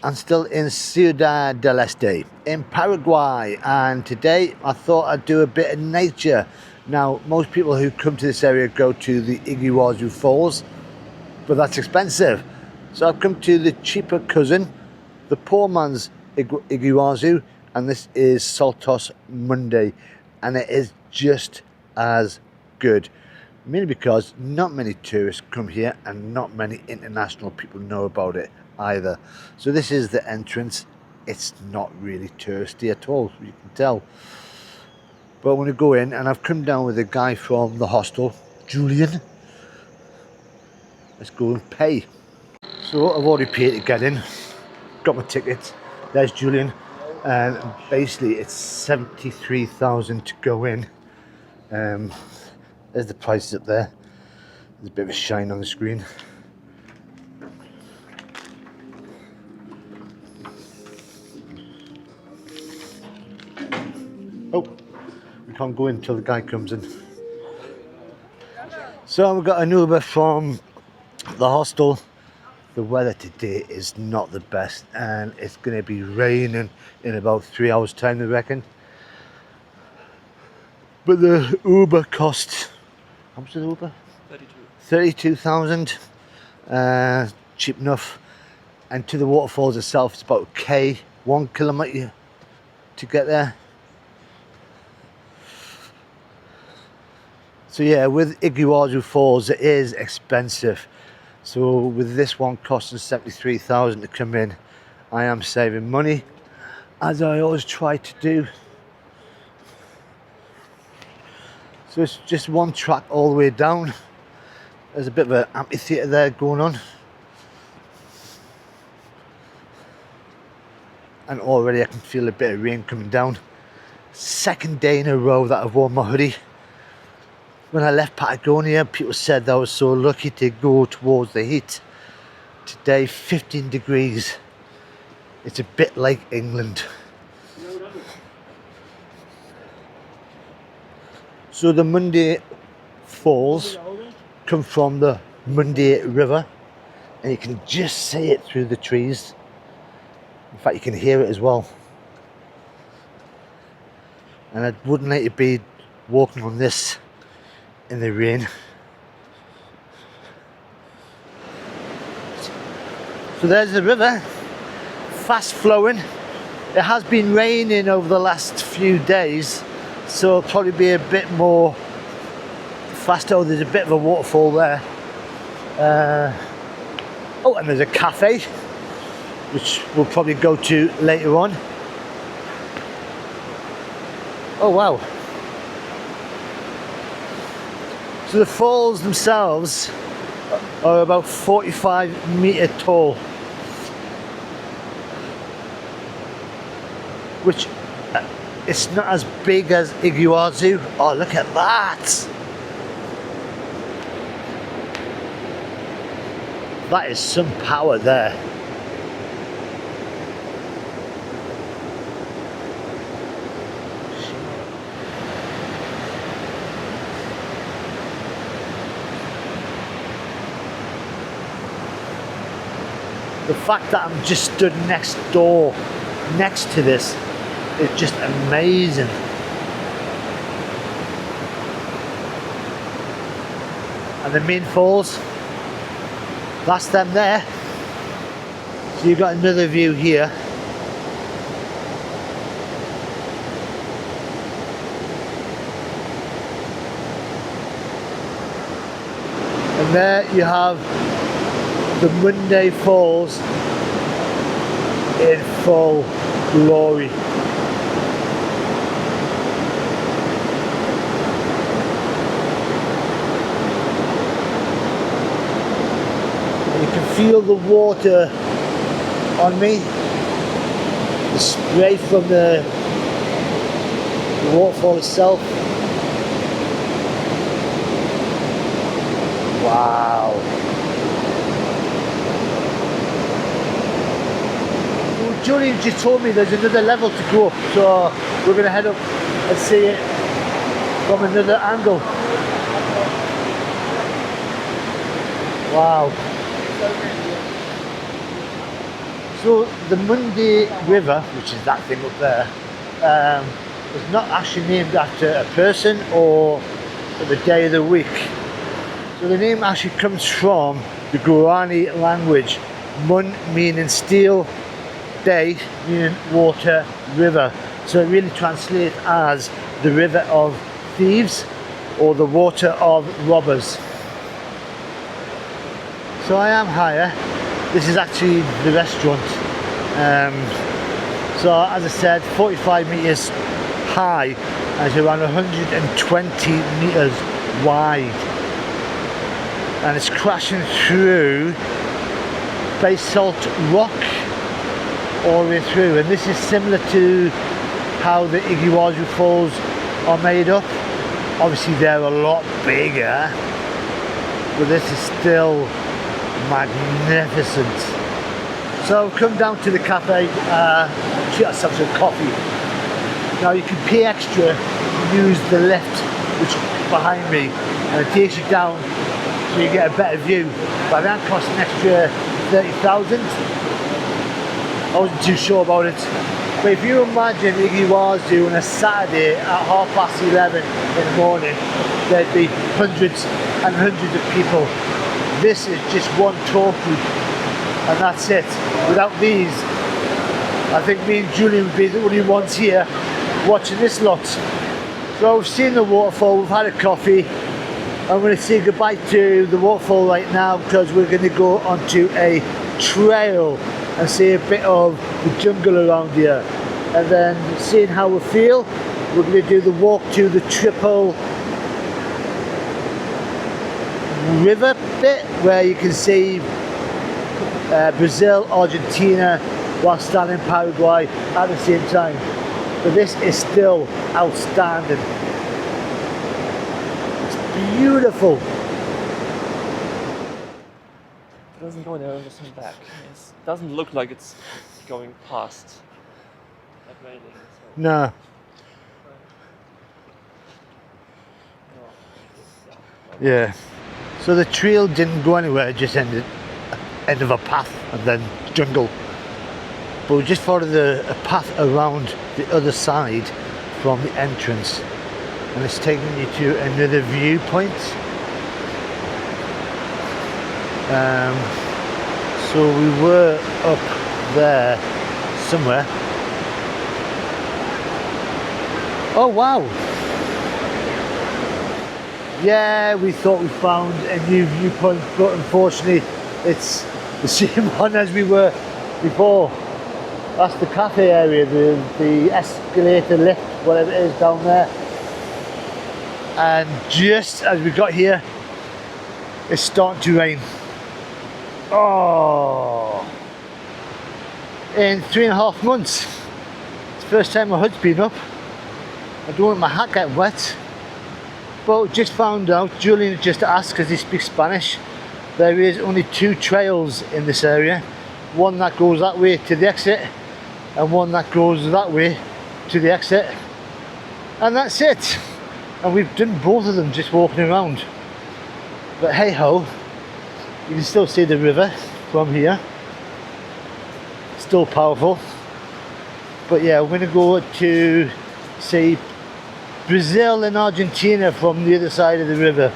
I'm still in Ciudad del Este in Paraguay, and today I thought I'd do a bit of nature. Now, most people who come to this area go to the Iguazu Falls, but that's expensive. So I've come to the cheaper cousin, the poor man's Iguazu, and this is Saltos del Monday, and it is just as good. Mainly because not many tourists come here and not many international people know about it either. So this is the entrance. It's not really touristy at all, you can tell. But I'm going to go in, and I've come down with a guy from the hostel, Julian. Let's go and pay. So I've already paid to get in. Got my ticket. There's Julian. And basically it's 73,000 to go in. There's the prices up there. There's a bit of a shine on the screen. Oh, we can't go in until the guy comes in. So we've got an Uber from the hostel. The weather today is not the best, and it's going to be raining in about 3 hours time, I reckon. But the Uber cost, how much is the Uber? 32,000. Cheap enough. And to the waterfalls itself, it's about a 1 kilometre to get there. So yeah, with Iguazu Falls, it is expensive. So with this one costing 73,000 to come in, I am saving money, as I always try to do. So it's just one track all the way down. There's a bit of an amphitheatre there going on. And already I can feel a bit of rain coming down. Second day in a row that I've worn my hoodie. When I left Patagonia, people said that I was so lucky to go towards the heat. Today, 15 degrees. It's a bit like England. So the Monday Falls come from the Monday River, and you can just see it through the trees. In fact, you can hear it as well. And I wouldn't like to be walking on this in the rain. So there's the river, fast flowing. It has been raining over the last few days, so it'll probably be a bit more faster. Oh, there's a bit of a waterfall there. Oh, and there's a cafe, which we'll probably go to later on. Oh wow. So the falls themselves are about 45 metre tall, which it's not as big as Iguazu. Oh, look at that! That is some power there. The fact that I'm just stood next to this, is just amazing. And the main falls, that's them there. So you've got another view here. And there you have the Monday Falls in full glory. And you can feel the water on me, the spray from the waterfall itself. Wow. Julian just told me there's another level to go up, so we're going to head up and see it from another angle. Wow. So the Monday River, which is that thing up there, is not actually named after a person or the day of the week. So the name actually comes from the Guarani language, Mun meaning steel, Day meaning water, river. So it really translates as the river of thieves or the water of robbers. So I am higher. This is actually the restaurant. So as I said, 45 meters high and it's around 120 meters wide. And it's crashing through basalt rock all the way through. And this is similar to how the Iguazu Falls are made up. Obviously they're a lot bigger, but this is still magnificent. So I've come down to the cafe, treat ourselves some coffee. Now you can pay extra to use the lift which is behind me, and it takes you down so you get a better view. But that costs an extra 30,000. I wasn't too sure about it. But if you imagine Iguazu on a Saturday at 11:30 in the morning, there'd be hundreds and hundreds of people. This is just one tour group, and that's it. Without these, I think me and Julian would be the only ones here watching this lot. So we've seen the waterfall, we've had a coffee. I'm going to say goodbye to the waterfall right now because we're going to go onto a trail and see a bit of the jungle around here. And then seeing how we feel, we're going to do the walk to the triple river bit where you can see Brazil, Argentina while standing in Paraguay at the same time. But this is still outstanding. It's beautiful. It doesn't go there, just come back. It doesn't look like it's going past that railing. So. No. Yeah. So the trail didn't go anywhere, it just ended end of a path and then jungle. But we just followed a path around the other side from the entrance, and it's taking you to another viewpoint. So we were up there somewhere. Oh wow! Yeah, we thought we found a new viewpoint, but unfortunately it's the same one as we were before. That's the cafe area, the escalator lift, whatever it is down there. And just as we got here, it's starting to rain. Oh! In 3.5 months. It's the first time my hood's been up. I don't want my hat get wet. But just found out, Julian just asked because he speaks Spanish, there is only 2 trails in this area. One that goes that way to the exit and one that goes that way to the exit. And that's it. And we've done both of them just walking around. But hey ho, you can still see the river from here. Still powerful. But yeah, we're going to go to see Brazil and Argentina from the other side of the river.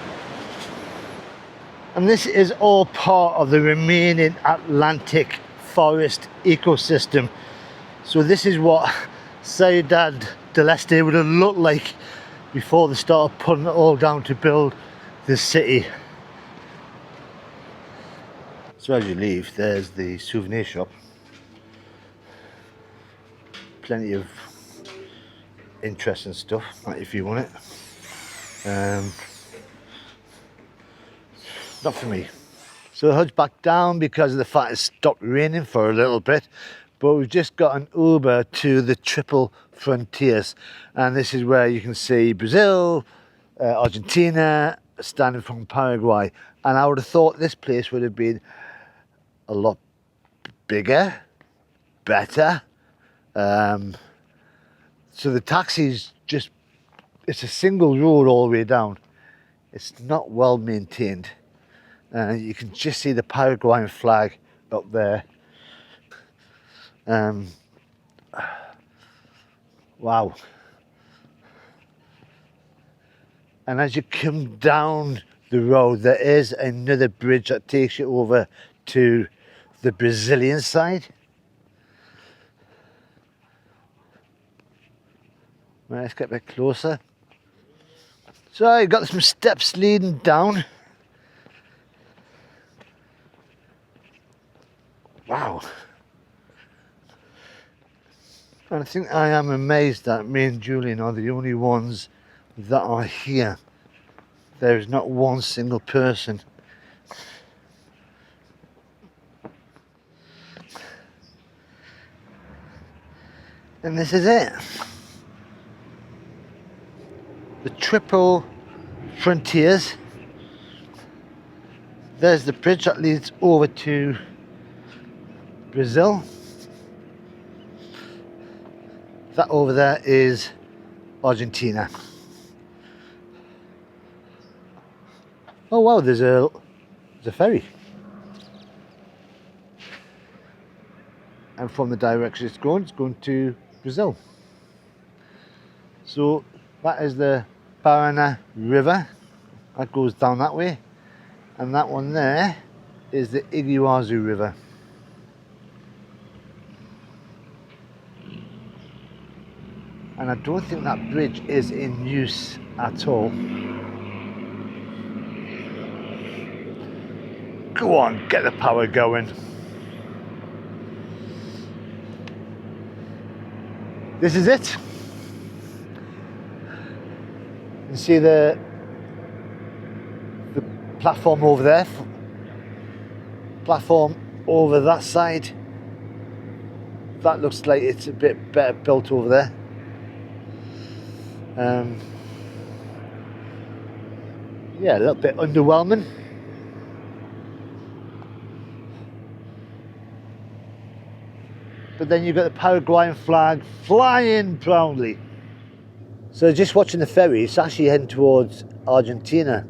And this is all part of the remaining Atlantic forest ecosystem. So this is what Ciudad del Este would have looked like before they started putting it all down to build this city. So as you leave, there's the souvenir shop. Plenty of interesting stuff if you want it. Not for me. So the hood's back down because of the fact it stopped raining for a little bit, but we've just got an Uber to the triple frontiers, and this is where you can see Brazil, Argentina, standing from Paraguay. And I would have thought this place would have been a lot bigger, better. So the taxis just, it's a single road all the way down. It's not well maintained. You can just see the Paraguayan flag up there. Wow. And as you come down the road, there is another bridge that takes you over to the Brazilian side. Right, let's get a bit closer. So you've got some steps leading down. Wow. And I think I am amazed that me and Julian are the only ones that are here. There is not one single person. And this is it. The triple frontiers. There's the bridge that leads over to Brazil. That over there is Argentina. Oh wow, there's a ferry. And from the direction it's going to Brazil. So that is the Paraná River. That goes down that way. And that one there is the Iguazu River. And I don't think that bridge is in use at all. Go on, get the power going. This is it. You see the platform over there. Platform over that side. That looks like it's a bit better built over there. Yeah, a little bit underwhelming. But then you've got the Paraguayan flag flying proudly. So just watching the ferry, it's actually heading towards Argentina,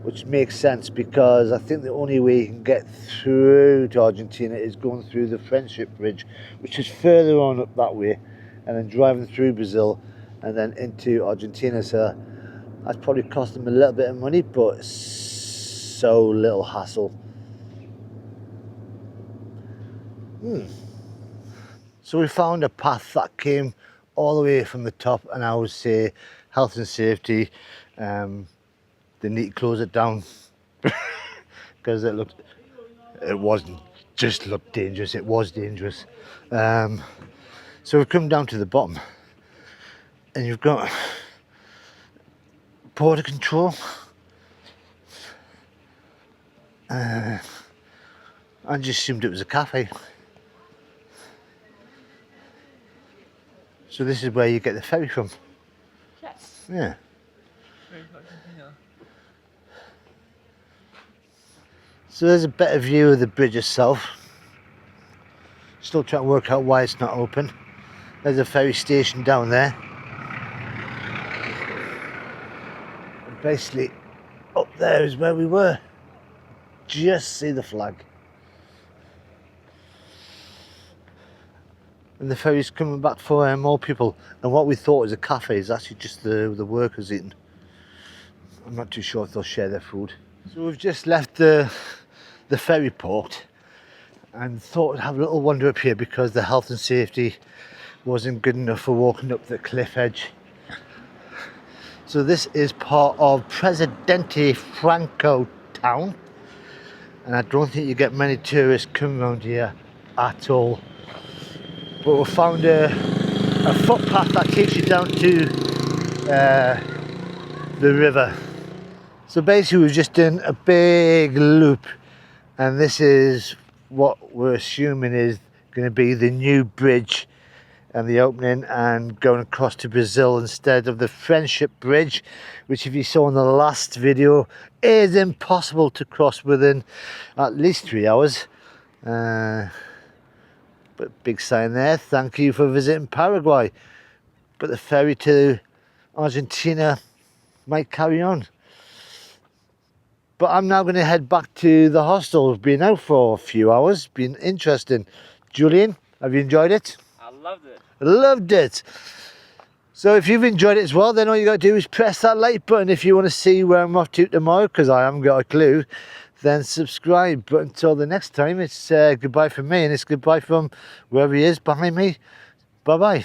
which makes sense because I think the only way you can get through to Argentina is going through the Friendship Bridge, which is further on up that way, and then driving through Brazil and then into Argentina. So that's probably cost them a little bit of money, but so little hassle. So we found a path that came all the way from the top, and I would say health and safety, they need to close it down because it wasn't just looked dangerous, it was dangerous. So we've come down to the bottom and you've got border control. I just assumed it was a cafe. So this is where you get the ferry from? Yes. Yeah. So there's a better view of the bridge itself. Still trying to work out why it's not open. There's a ferry station down there. And basically up there is where we were. Just see the flag. And the ferry's coming back for more people. And what we thought was a cafe is actually just the workers eating. I'm not too sure if they'll share their food. So we've just left the ferry port and thought I'd have a little wander up here because the health and safety wasn't good enough for walking up the cliff edge. So this is part of Presidente Franco town. And I don't think you get many tourists coming around here at all. But we found a footpath that takes you down to the river. So basically we've just done a big loop, and this is what we're assuming is going to be the new bridge and the opening and going across to Brazil instead of the Friendship Bridge, which if you saw in the last video is impossible to cross within at least 3 hours. But big sign there, thank you for visiting Paraguay. But the ferry to Argentina might carry on. But I'm now going to head back to the hostel. We've been out for a few hours, been interesting. Julian, Have you enjoyed it? I loved it. Loved it. So if you've enjoyed it as well, then all you got to do is press that like button if you want to see where I'm off to tomorrow, because I haven't got a clue. Then subscribe. But until the next time, it's goodbye from me, and it's goodbye from wherever he is behind me. Bye bye.